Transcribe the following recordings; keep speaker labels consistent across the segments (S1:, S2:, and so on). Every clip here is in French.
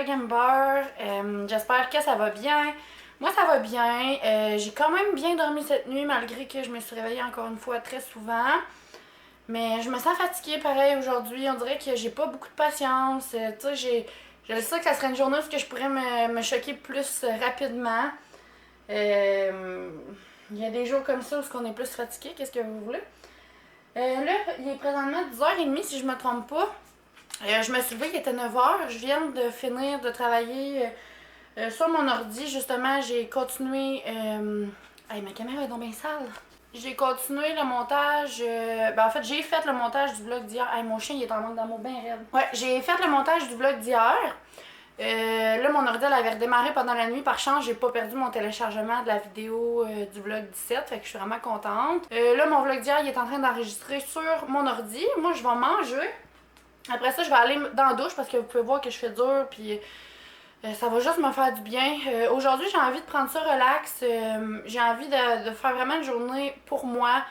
S1: vlog Amber. J'espère que ça va bien. Moi, ça va bien. J'ai quand même bien dormi cette nuit, malgré que je me suis réveillée encore une fois très souvent. Mais je me sens fatiguée pareil aujourd'hui. On dirait que j'ai pas beaucoup de patience. Tu sais, je sais que ça serait une journée où je pourrais me choquer plus rapidement. Il y a des jours comme ça où on est plus fatigué. Qu'est-ce que vous voulez? Là, il est présentement 10h30 si je me trompe pas. Je me suis levée, il était 9h. Je viens de finir de travailler sur mon ordi. Justement, j'ai continué. Hey, ma caméra est donc bien sale. J'ai continué le montage. En fait, j'ai fait le montage du vlog d'hier. Hey, mon chien, il est en manque d'amour bien raide. Ouais, j'ai fait le montage du vlog d'hier. Là, mon ordi elle avait redémarré pendant la nuit. Par chance, j'ai pas perdu mon téléchargement de la vidéo du vlog 17. Fait que je suis vraiment contente. Là, mon vlog d'hier, il est en train d'enregistrer sur mon ordi. Moi, je vais manger. Après ça, je vais aller dans la douche parce que vous pouvez voir que je fais dur. Puis ça va juste me faire du bien. Aujourd'hui, j'ai envie de prendre ça relax. J'ai envie de faire vraiment une journée pour moi.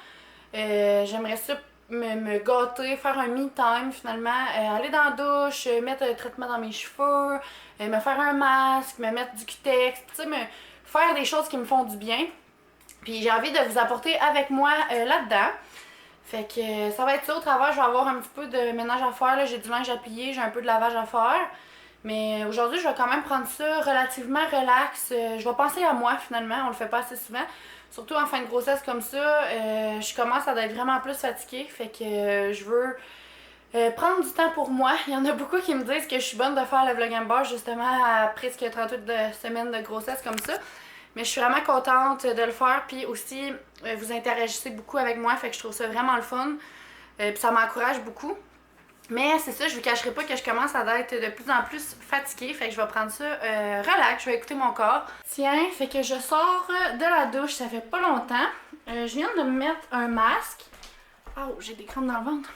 S1: J'aimerais ça me gâter, faire un me time finalement, aller dans la douche, mettre un traitement dans mes cheveux, me faire un masque, me mettre du cutex, tu sais, faire des choses qui me font du bien. Puis j'ai envie de vous apporter avec moi là-dedans. Fait que ça va être ça au travers, je vais avoir un petit peu de ménage à faire, là, j'ai du linge à plier, j'ai un peu de lavage à faire. Mais aujourd'hui, je vais quand même prendre ça relativement relax. Je vais penser à moi finalement, on le fait pas assez souvent. Surtout en fin de grossesse comme ça, je commence à être vraiment plus fatiguée. Fait que je veux prendre du temps pour moi. Il y en a beaucoup qui me disent que je suis bonne de faire le vlog Amber justement à presque 38 semaines de grossesse comme ça. Mais je suis vraiment contente de le faire. Puis aussi, vous interagissez beaucoup avec moi. Fait que je trouve ça vraiment le fun. Puis ça m'encourage beaucoup. Mais c'est ça, je vous cacherai pas que je commence à être de plus en plus fatiguée. Fait que je vais prendre ça relax, je vais écouter mon corps. Tiens, fait que je sors de la douche, ça fait pas longtemps. Je viens de me mettre un masque. Oh, j'ai des crampes dans le ventre.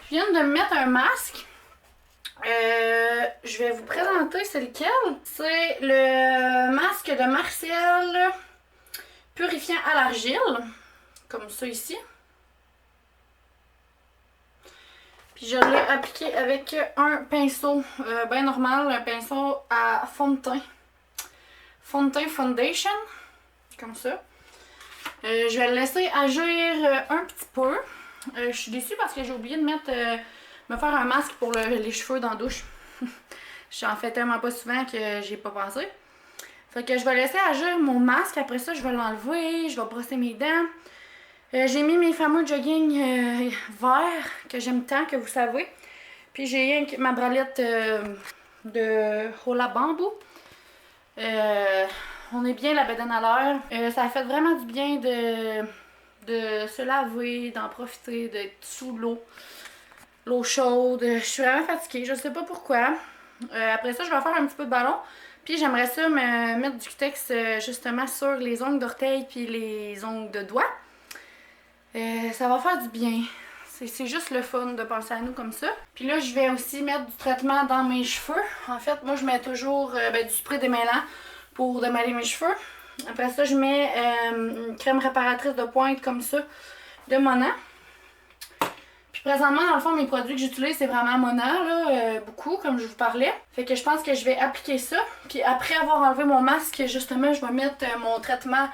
S1: Je viens de me mettre un masque. Je vais vous présenter c'est lequel. C'est le masque de Marcel purifiant à l'argile. Comme ça ici. Puis je l'ai appliqué avec un pinceau bien normal, un pinceau à fond de teint. Fond de teint foundation, comme ça. Je vais le laisser agir un petit peu. Je suis déçue parce que j'ai oublié de me faire un masque pour les cheveux dans la douche. J'en fais tellement pas souvent que j'ai pas pensé. Fait que je vais laisser agir mon masque. Après ça, je vais l'enlever, je vais brosser mes dents. J'ai mis mes fameux jogging verts que j'aime tant, que vous savez. Puis j'ai ma bralette de Rola Bamboo. On est bien la bedaine à l'air. Ça a fait vraiment du bien de se laver, d'en profiter, d'être sous l'eau chaude. Je suis vraiment fatiguée, je sais pas pourquoi. Après ça, je vais faire un petit peu de ballon. Puis j'aimerais ça me mettre du cutex justement sur les ongles d'orteil puis les ongles de doigts. Ça va faire du bien. C'est juste le fun de penser à nous comme ça. Puis là, je vais aussi mettre du traitement dans mes cheveux. En fait, moi, je mets toujours du spray démêlant pour démêler mes cheveux. Après ça, je mets une crème réparatrice de pointe comme ça de Mona. Puis présentement, dans le fond, mes produits que j'utilise, c'est vraiment Mona, là, beaucoup, comme je vous parlais. Fait que je pense que je vais appliquer ça. Puis après avoir enlevé mon masque, justement, je vais mettre mon traitement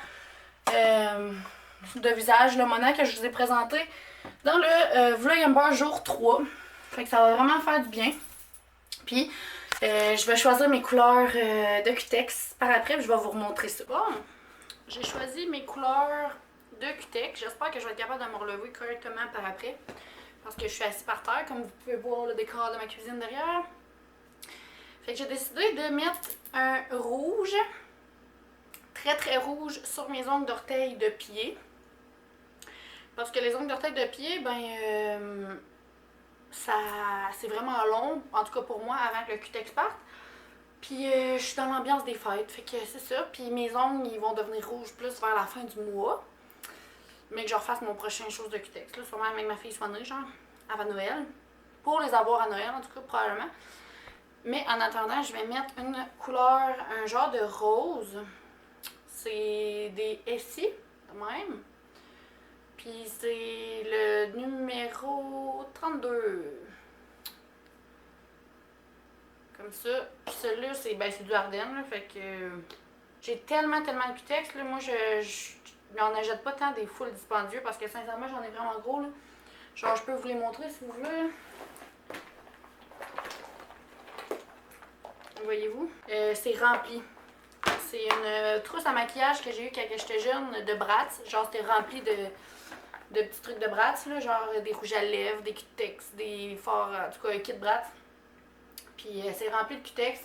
S1: de visage, le Mona, que je vous ai présenté dans le vlog Amber jour 3. Fait que ça va vraiment faire du bien. Puis, je vais choisir mes couleurs de cutex par après, puis je vais vous remontrer ça. Bon, j'ai choisi mes couleurs de cutex. J'espère que je vais être capable de me relever correctement par après. Parce que je suis assise par terre, comme vous pouvez voir le décor de ma cuisine derrière. Fait que j'ai décidé de mettre un rouge, très très rouge, sur mes ongles d'orteil de pied. Parce que les ongles d'orteil de pied, c'est vraiment long, en tout cas pour moi, avant que le cutex parte. Puis je suis dans l'ambiance des fêtes, fait que c'est ça. Puis mes ongles, ils vont devenir rouges plus vers la fin du mois. Mais que je refasse mon prochain chose de cutex, là, sûrement avec ma fille soit née, genre, avant Noël. Pour les avoir à Noël, en tout cas, probablement. Mais en attendant, je vais mettre une couleur, un genre de rose. C'est des Essie, de même. Puis c'est le numéro 32. Comme ça. Puis celui-là, c'est du Ardennes, là, fait que j'ai tellement de cutex, là. Moi, je n'en achète pas tant des full dispendieux parce que sincèrement, j'en ai vraiment gros, là. Genre, je peux vous les montrer si vous voulez, là. Voyez-vous? C'est rempli. C'est une trousse à maquillage que j'ai eue quand j'étais jeune de Bratz. Genre, c'était rempli de petits trucs de Bratz, là, genre des rouges à lèvres, des cutex, des forts, en tout cas, un kit Bratz. Puis c'est rempli de cutex.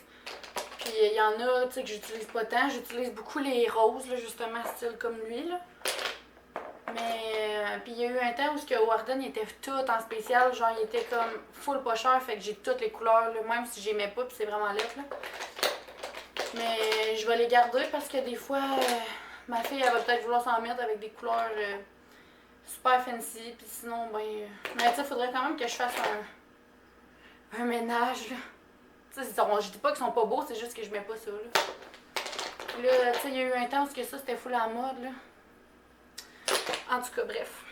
S1: Puis il y en a, tu sais, que j'utilise pas tant. J'utilise beaucoup les roses, là, justement, style comme lui, là. Mais, puis il y a eu un temps où ce Warden était tout en spécial, genre il était comme full pas cher, fait que j'ai toutes les couleurs, là, même si j'aimais pas, puis c'est vraiment laid, là. Mais je vais les garder parce que des fois, ma fille, elle va peut-être vouloir s'en mettre avec des couleurs super fancy, puis sinon, ben... mais tu sais, faudrait quand même que je fasse un ménage, là. Tu sais, je dis pas qu'ils sont pas beaux, c'est juste que je mets pas ça, là. Là, tu sais, il y a eu un temps où ça, c'était full à la mode, là. En tout cas, bref.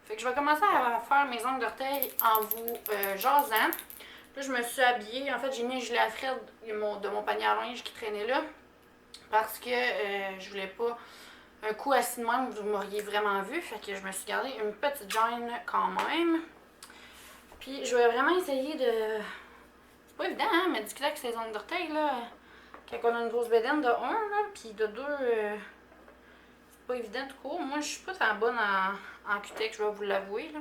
S1: Fait que je vais commencer à faire mes ongles d'orteil en vous jasant. Là, je me suis habillée. En fait, j'ai mis un gilet à Fred de mon panier à linge qui traînait là. Parce que je voulais pas un coup assis de même, vous m'auriez vraiment vu. Fait que je me suis gardé une petite gêne quand même. Puis, je vais vraiment essayer de... C'est pas évident, hein, mais du claque ces ongles d'orteil, là. Quand on a une grosse bédaine de 1, là, puis de 2... pas évident tout court. Moi, je suis pas très bonne en cutex, je vais vous l'avouer, là.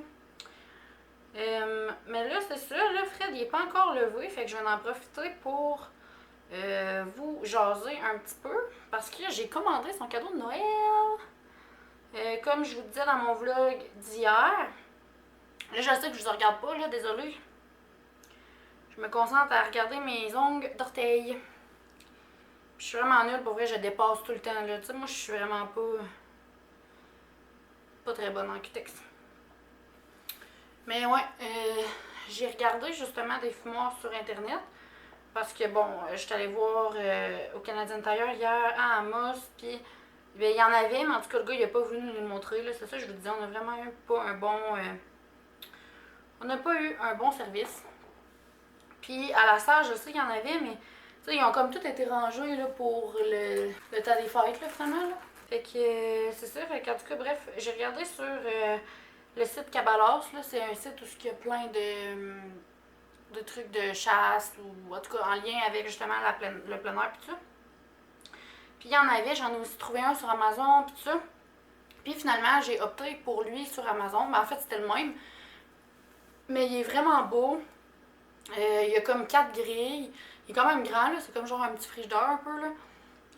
S1: Mais là, c'est ça, là, Fred, il est pas encore levé, fait que je vais en profiter pour vous jaser un petit peu, parce que j'ai commandé son cadeau de Noël. Comme je vous disais dans mon vlog d'hier, là, je sais que je vous regarde pas, là, désolé. Je me concentre à regarder mes ongles d'orteil. Je suis vraiment nulle, pour vrai, je dépasse tout le temps, là. Tu sais, moi, je suis vraiment pas très bonne en cutex. Mais ouais, j'ai regardé justement des fumoirs sur internet. Parce que bon, je suis allée voir au Canadian Tire hier à Amos, puis il y en avait, mais en tout cas, le gars, il a pas voulu nous le montrer. C'est ça, je vous disais, on a vraiment eu pas un bon. On n'a pas eu un bon service. Puis à la salle, je sais qu'il y en avait, mais tu sais, ils ont comme tout été rangés là, pour le temps des fêtes, là, finalement. Là. Fait que c'est ça, fait qu'en tout cas, bref, j'ai regardé sur le site Cabalos, là, c'est un site où il y a plein de trucs de chasse, ou en tout cas en lien avec justement le plein air, pis tout ça. Puis il y en avait, j'en ai aussi trouvé un sur Amazon, pis tout ça. Puis finalement, j'ai opté pour lui sur Amazon, mais en fait, c'était le même. Mais il est vraiment beau. Il y a comme 4 grilles. Il est quand même grand, là, c'est comme genre un petit frigidaire un peu, là.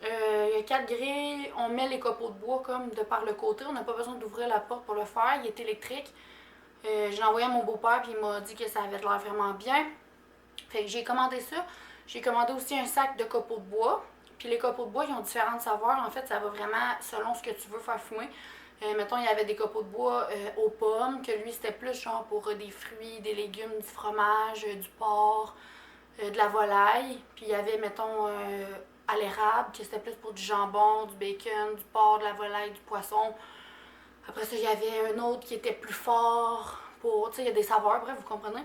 S1: Il y a 4 grilles, on met les copeaux de bois comme de par le côté, on n'a pas besoin d'ouvrir la porte pour le faire, il est électrique. Je l'ai envoyé à mon beau-père puis il m'a dit que ça avait l'air vraiment bien. Fait que j'ai commandé ça. J'ai commandé aussi un sac de copeaux de bois. Puis les copeaux de bois, ils ont différentes saveurs. En fait, ça va vraiment selon ce que tu veux faire fumer. Mettons, il y avait des copeaux de bois aux pommes, que lui, c'était plus genre pour des fruits, des légumes, du fromage, du porc, de la volaille. Puis il y avait, mettons, à l'érable, que c'était plus pour du jambon, du bacon, du porc, de la volaille, du poisson. Après ça, il y avait un autre qui était plus fort pour, tu sais, il y a des saveurs, bref, vous comprenez.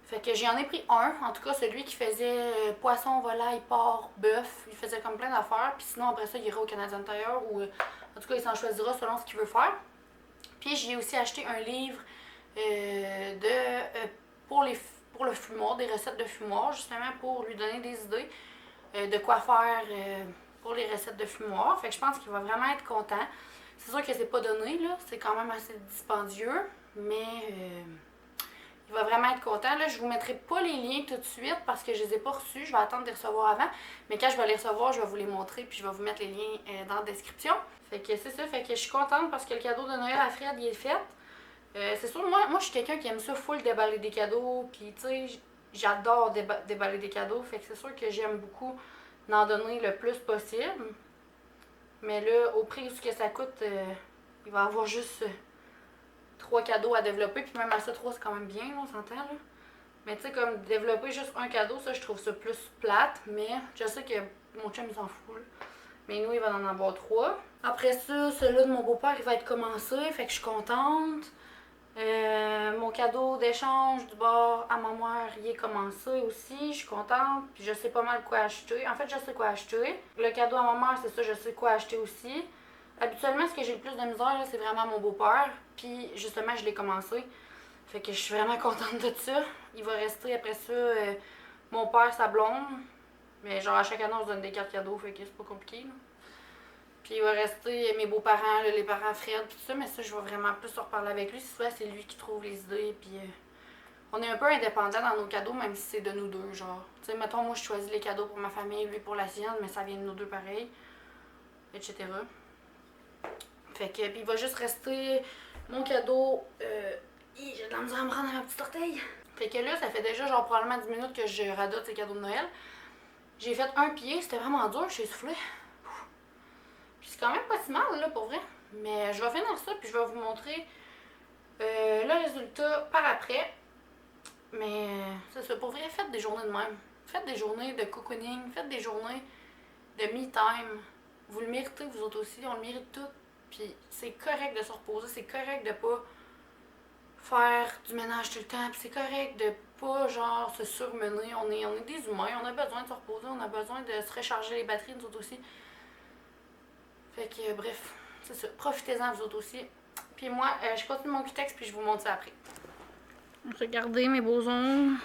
S1: Fait que j'en ai pris un, en tout cas celui qui faisait poisson, volaille, porc, bœuf, il faisait comme plein d'affaires. Puis sinon, après ça, il ira au Canadian Tire ou en tout cas, il s'en choisira selon ce qu'il veut faire. Puis j'ai aussi acheté un livre pour le fumoir, des recettes de fumoir, justement pour lui donner des idées de quoi faire pour les recettes de fumoir. Fait que je pense qu'il va vraiment être content. C'est sûr que c'est pas donné, là, c'est quand même assez dispendieux, mais il va vraiment être content. Là, je vous mettrai pas les liens tout de suite parce que je les ai pas reçus. Je vais attendre de les recevoir avant. Mais quand je vais les recevoir, je vais vous les montrer puis je vais vous mettre les liens dans la description. Fait que c'est ça. Fait que je suis contente parce que le cadeau de Noël à Fred, il est fait. C'est sûr, moi je suis quelqu'un qui aime ça full déballer des cadeaux. Puis tu sais, j'adore déballer des cadeaux. Fait que c'est sûr que j'aime beaucoup d'en donner le plus possible. Mais là, au prix où ce que ça coûte, il va y avoir juste 3 cadeaux à développer, puis même à ça, 3 c'est quand même bien, là, on s'entend, là. Mais tu sais, comme développer juste un cadeau, ça, je trouve ça plus plate, mais je sais que mon chum, il s'en fout, là. Mais nous, il va en avoir 3. Après ça, celui-là de mon beau-père, il va être commencé, fait que je suis contente. Mon cadeau d'échange du bord à ma mère, il est commencé aussi. Je suis contente. Puis je sais pas mal quoi acheter. En fait, je sais quoi acheter. Le cadeau à ma mère, c'est ça, je sais quoi acheter aussi. Habituellement, ce que j'ai le plus de misère, c'est vraiment mon beau-père. Puis justement, je l'ai commencé. Fait que je suis vraiment contente de ça. Il va rester après ça mon père, sa blonde. Mais genre à chaque année, on se donne des cartes cadeaux, fait que c'est pas compliqué. Là. Puis il va rester mes beaux-parents, les parents Fred, tout ça, mais ça, je vais vraiment plus en reparler avec lui. Souvent, c'est lui qui trouve les idées, puis on est un peu indépendants dans nos cadeaux, même si c'est de nous deux, genre. Tu sais, mettons, moi, je choisis les cadeaux pour ma famille, lui pour la sienne, mais ça vient de nous deux pareil, etc. Fait que, puis il va juste rester mon cadeau. J'ai de la misère à me rendre à ma petite orteil. Fait que là, ça fait déjà genre probablement 10 minutes que je radote ces cadeaux de Noël. J'ai fait un pied, c'était vraiment dur, je suis essoufflée. Puis c'est quand même pas si mal, là, pour vrai. Mais je vais finir ça, puis je vais vous montrer le résultat par après. Mais c'est ça, pour vrai, faites des journées de même. Faites des journées de cocooning, faites des journées de me-time. Vous le méritez, vous autres aussi, on le mérite tous. Puis c'est correct de se reposer, c'est correct de pas faire du ménage tout le temps, puis c'est correct de pas genre se surmener. On est des humains, on a besoin de se reposer, on a besoin de se recharger les batteries, nous autres aussi. Fait que bref, c'est ça. Profitez-en vous autres aussi. Puis moi, je continue mon cutex puis je vous montre ça après. Regardez mes beaux ongles.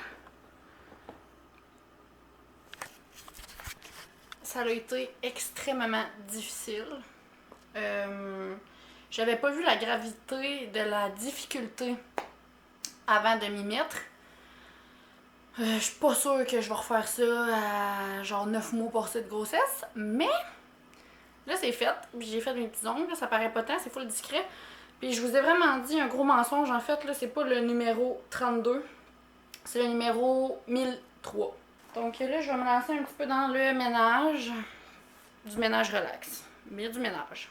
S1: Ça a été extrêmement difficile. J'avais pas vu la gravité de la difficulté avant de m'y mettre. Je suis pas sûre que je vais refaire ça à genre 9 mois passés de grossesse, mais là c'est fait, puis j'ai fait mes petits ongles, là, ça paraît pas tant, c'est full discret. Puis je vous ai vraiment dit un gros mensonge en fait, là c'est pas le numéro 32, c'est le numéro 1003. Donc là je vais me lancer un petit peu dans le ménage, du ménage relax, mais du ménage.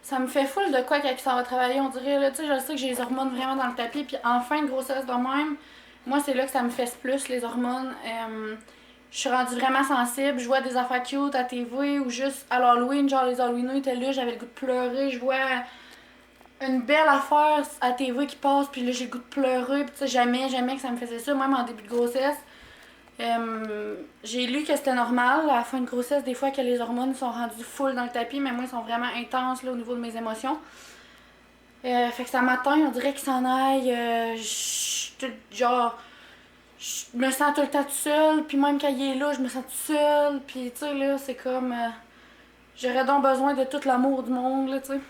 S1: Ça me fait full de quoi quand il s'en va travailler, on dirait, là, tu sais, je sais que j'ai les hormones vraiment dans le tapis, puis en fin de grossesse de même, moi c'est là que ça me fesse plus, les hormones. Je suis rendue vraiment sensible, je vois des affaires cute à TV ou juste à l'Halloween, genre les Halloweenos étaient là, j'avais le goût de pleurer, je vois une belle affaire à TV qui passe, puis là j'ai le goût de pleurer, puis tu sais, jamais que ça me faisait ça, même en début de grossesse. J'ai lu que c'était normal à la fin de grossesse, des fois que les hormones sont rendues full dans le tapis, mais moi ils sont vraiment intenses là, au niveau de mes émotions. Fait que ça m'atteint, on dirait qu'il s'en aille. Genre, je me sens tout le temps toute seule, puis même quand il est là, je me sens toute seule, puis tu sais là, c'est comme. J'aurais donc besoin de tout l'amour du monde, là, tu sais,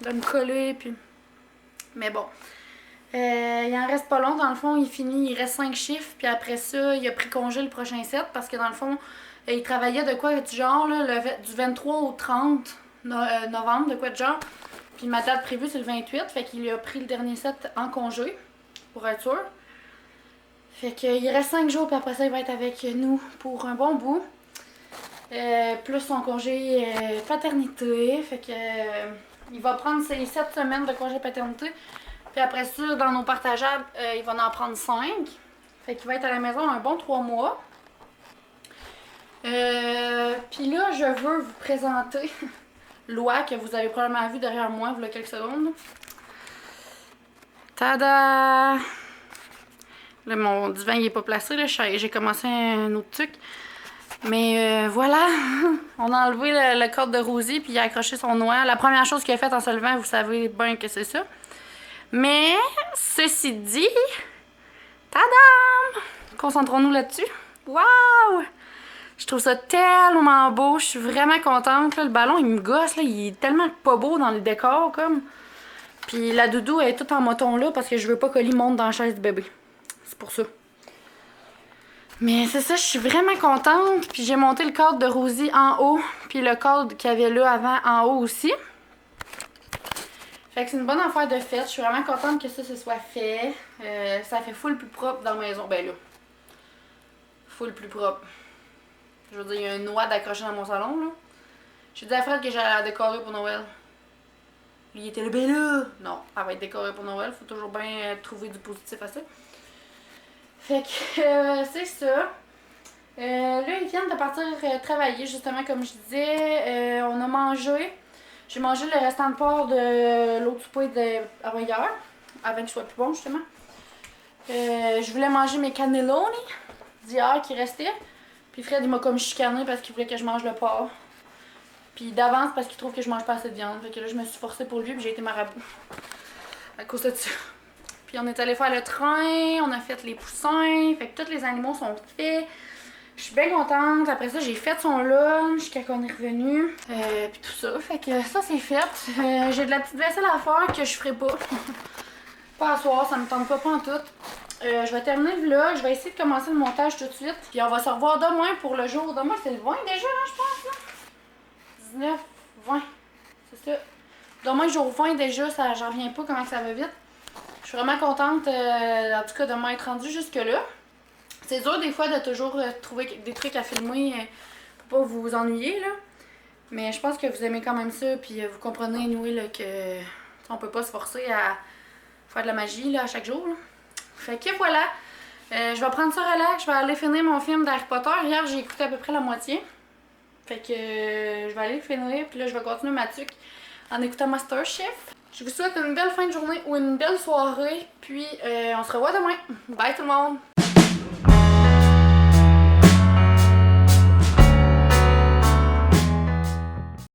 S1: de me coller, puis. Mais bon. Il en reste pas long, dans le fond, il reste 5 chiffres, puis après ça, il a pris congé le prochain 7 parce que dans le fond, il travaillait de quoi du genre, là, du 23 au 30 novembre, de quoi de genre. Puis ma date prévue, c'est le 28, fait qu'il a pris le dernier 7 en congé, pour être sûr. Fait qu'il reste 5 jours, puis après ça, il va être avec nous pour un bon bout. Plus son congé paternité. Fait que il va prendre ses 7 semaines de congé paternité. Puis après ça, dans nos partageables, il va en prendre 5. Fait qu'il va être à la maison un bon 3 mois. Puis là, je veux vous présenter Loi, que vous avez probablement vu derrière moi, il y a quelques secondes. Tada! Là, mon divan, il est pas placé, là. J'ai commencé un autre truc. Mais voilà, on a enlevé le cadre de Rosie, puis il a accroché son noix. La première chose qu'il a faite en se levant, vous savez bien que c'est ça. Mais, ceci dit, tadam! Concentrons-nous là-dessus. Waouh! Je trouve ça tellement beau, je suis vraiment contente. Là, le ballon, il me gosse, là, il est tellement pas beau dans le décor, comme. Puis la doudou, elle est toute en moton là, parce que je veux pas que Oli monte dans la chaise du bébé. C'est pour ça. Mais c'est ça, je suis vraiment contente. Puis j'ai monté le cadre de Rosie en haut, puis le cadre qu'il y avait là avant en haut aussi. Fait que c'est une bonne affaire de fête. Je suis vraiment contente que ça se soit fait. Ça fait full plus propre dans la maison. Ben là, full plus propre. Je veux dire, il y a une noix d'accrocher dans mon salon, là. J'ai dit à Fred que j'allais la décorer pour Noël. Lui, il était là, ben là! Non, elle va être décorée pour Noël. Faut toujours bien trouver du positif à ça. Fait que c'est ça. Là, ils viennent de partir travailler, justement, comme je disais. On a mangé. J'ai mangé le restant de porc de l'autre souper avant hier, avant qu'il soit plus bon, justement. Je voulais manger mes cannelloni d'hier qui restaient. Puis Fred, il m'a comme chicané parce qu'il voulait que je mange le porc. Puis d'avance parce qu'il trouve que je mange pas assez de viande. Fait que là, je me suis forcée pour lui, puis j'ai été marabout. À cause de ça. Puis on est allé faire le train, on a fait les poussins. Fait que tous les animaux sont faits. Je suis bien contente. Après ça, j'ai fait son lunch quand on est revenu. Puis tout ça. Fait que ça, c'est fait. J'ai de la petite vaisselle à faire que je ferai pas. Pas à soir, ça me tente pas en tout. Je vais terminer le vlog. Je vais essayer de commencer le montage tout de suite. Puis on va se revoir demain pour le jour. Demain, c'est le 20 déjà, hein, je pense. Là. 19, 20. C'est ça. Demain, jour 20 déjà, ça, j'en reviens pas comment ça va vite. Je suis vraiment contente, en tout cas, de m'être rendue jusque-là. C'est dur des fois de toujours trouver des trucs à filmer pour pas vous ennuyer, là. Mais je pense que vous aimez quand même ça, puis vous comprenez, nous, là, que on peut pas se forcer à faire de la magie, là, à chaque jour, là. Fait que voilà, je vais prendre ça relax, je vais aller finir mon film d'Harry Potter. Hier, j'ai écouté à peu près la moitié. Fait que je vais aller le finir, puis là, je vais continuer ma tuque en écoutant MasterChef. Je vous souhaite une belle fin de journée ou une belle soirée, puis on se revoit demain. Bye tout le monde!